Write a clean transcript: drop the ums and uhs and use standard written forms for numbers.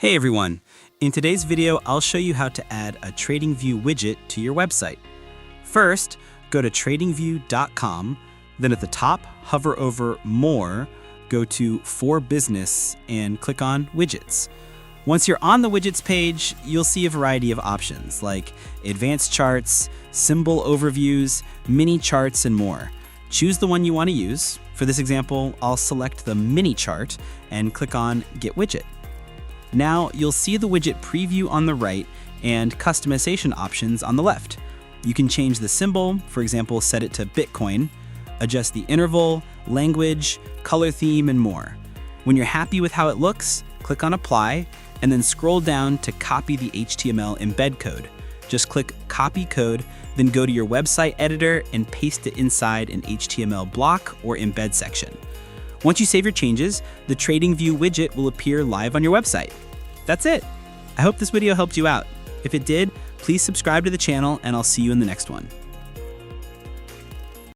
Hey everyone! In today's video, I'll show you how to add a TradingView widget to your website. First, go to tradingview.com, then at the top, hover over More, go to For Business, and click on Widgets. Once you're on the Widgets page, you'll see a variety of options like advanced charts, symbol overviews, mini charts, and more. Choose the one you want to use. For this example, I'll select the mini chart and click on Get Widget. Now you'll see the widget preview on the right and customization options on the left. You can change the symbol, for example, set it to Bitcoin, adjust the interval, language, color theme, and more. When you're happy with how it looks, click on Apply, and then scroll down to copy the HTML embed code. Just click Copy Code, then go to your website editor and paste it inside an HTML block or embed section. Once you save your changes, the TradingView widget will appear live on your website. That's it. I hope this video helped you out. If it did, please subscribe to the channel and I'll see you in the next one.